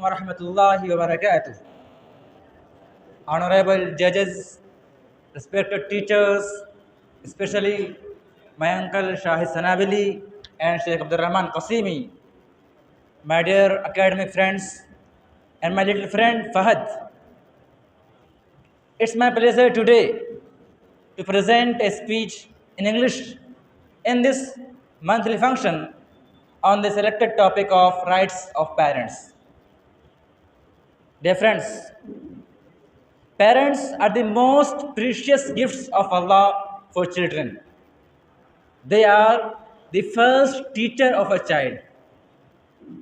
wa rahmatullahi wa barakatuh. Honorable judges, respected teachers, especially my uncle Shahid Sanabili and Sheikh Abdul Rahman Qasimi, my dear academic friends, and my little friend Fahad. It's my pleasure today to present a speech in English in this monthly function on the selected topic of rights of parents. Dear friends, parents are the most precious gifts of Allah for children. They are the first teacher of a child.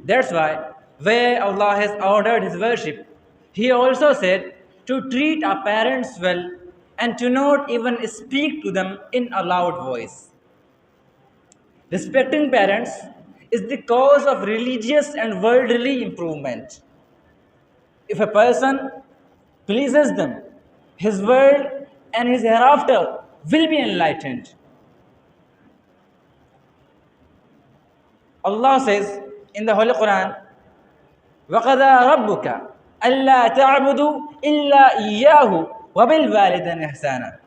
That's why, where Allah has ordered His worship, He also said to treat our parents well and to not even speak to them in a loud voice. Respecting parents is the cause of religious and worldly improvement. If a person pleases them, his world and his hereafter will be enlightened. Allah says in the Holy Quran, وَقَضَى رَبُّكَ أَلَّا تَعْبُدُوا إِلَّا إِيَّاهُ وَبِالْوَالِدَيْنِ إِحْسَانًا.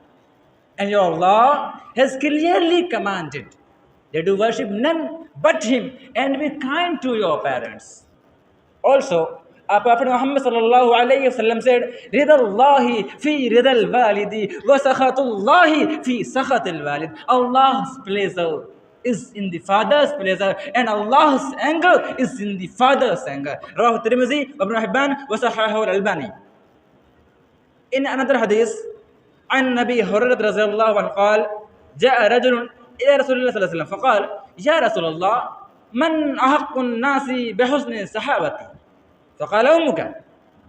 And your Allah has clearly commanded that you worship none but Him and be kind to your parents. Also, our Prophet Muhammad sallallahu alayhi wasallam said, "Rida Allahi fi rida al-walidi wa sakhatullahi fi sakhat al-walid." Allah's pleasure is in the father's pleasure and Allah's anger is in the father's anger. Rawahu Tirmidhi wa Ibn Hibban wa sahahahu al-Albani. In another hadith, عن أبي هريرة رضي الله عنه قال: جاء رجل إلى رسول الله صلى الله عليه وسلم فقال: يا رسول الله من أحق الناس بحسن صحابتي؟ فقال أمك.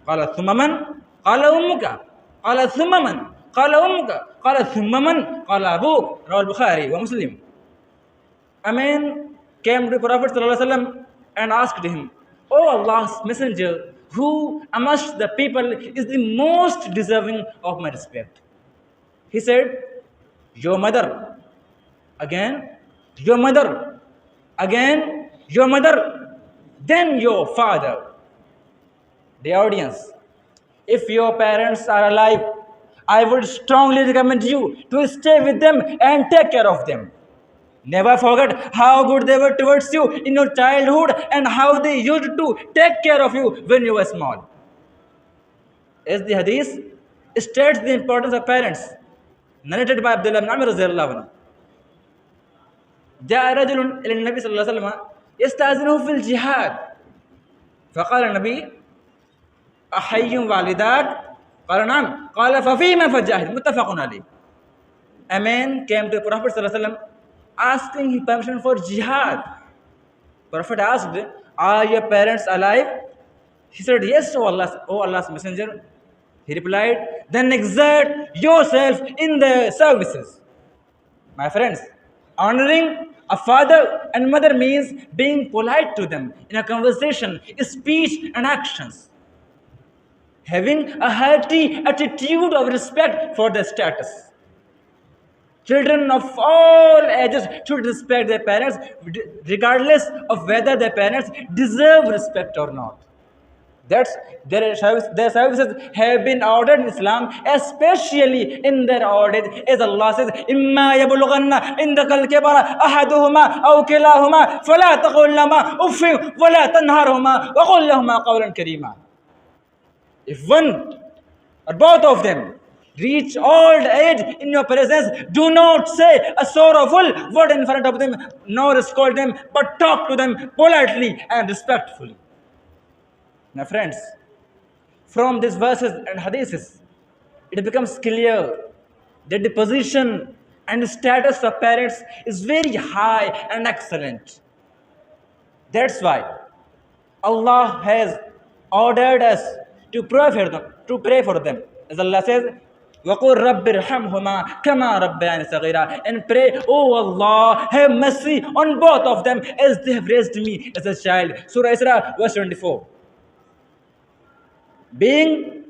قال ثم من؟ قال أمك. قال ثم من؟ قال أمك. قال ثم من؟ قال أبوك. رواه البخاري ومسلم. A man came to the Prophet ﷺ and asked him, "O Allah's Messenger, who amongst the people is the most deserving of my respect?" He said, "Your mother." Again, "Your mother." Again, "Your mother." Then your father. The audience, if your parents are alive, I would strongly recommend you to stay with them and take care of them. Never forget how good they were towards you in your childhood and how they used to take care of you when you were small. As the hadith states the importance of parents, narrated by Abdullah ibn Amr radhiyallahu anhu. جاء رجل إلى النبي صلى الله عليه وسلم يستأذنه في الجهاد فقال النبي: أحي والداك؟ قال نعم. قال ففيما فجاهد. متفق عليه. A man came to the Prophet صلى الله عليه وسلم asking him permission for jihad. Prophet asked, "Are your parents alive?" He said, "Yes, O Allah's Messenger." He replied, "Then exert yourself in their services." My friends, honoring a father and mother means being polite to them in a conversation, speech and actions. Having a hearty attitude of respect for their status. Children of all ages should respect their parents regardless of whether their parents deserve respect or not. Their services have been ordered in Islam, especially in their old age, as Allah says, "Imma yablughanna indaka al-kibara ahaduhuma aw kilahuma fala taqul lahuma uff wa la tanharhuma wa qul lahuma qawlan karima." If one or both of them reach old age in your presence, do not say a sorrowful word in front of them, nor scold them, but talk to them politely and respectfully. Now friends, from these verses and hadiths, it becomes clear that the position and status of parents is very high and excellent. That's why Allah has ordered us to pray for them. As Allah says, وَقُلْ رَبِّ ارْحَمْهُمَا كَمَا رَبَّيَانِي صَغِيرًا. And pray, "Oh Allah, have mercy on both of them as they have raised me as a child." Surah Isra, verse 24. Being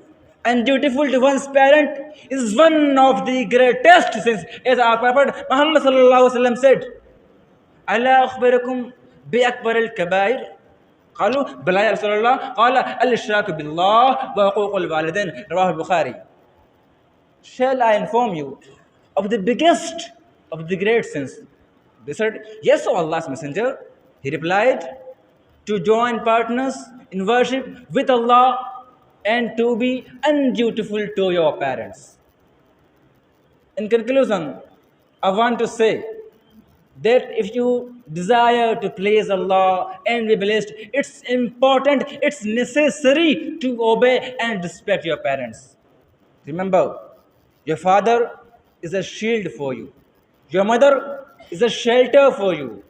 undutiful to one's parent is one of the greatest sins, as our Prophet Muhammad sallallahu alaihi wasallam said, "Ala akhbarakum bi akbar al-kabair?" قالوا بلى يا رسول الله قال الإشراك بالله وحقوق الوالدين رواه البخاري. Shall I inform you of the biggest of the great sins? They said, yes, O Allah's Messenger. He replied, to join partners in worship with Allah and to be undutiful to your parents. In conclusion, I want to say that if you desire to please Allah and be blessed, it's important, it's necessary to obey and respect your parents. Remember, your father is a shield for you. Your mother is a shelter for you.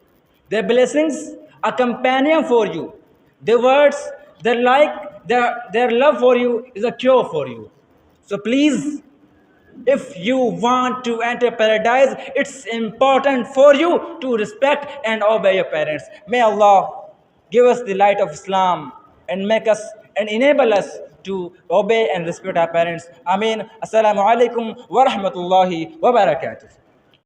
Their blessings, a companion for you. Their words, their love for you is a cure for you. So please, if you want to enter paradise, it's important for you to respect and obey your parents. May Allah give us the light of Islam and make us and enable us to obey and respect our parents. Ameen. Assalamu alaikum wa rahmatullahi wa barakatuh.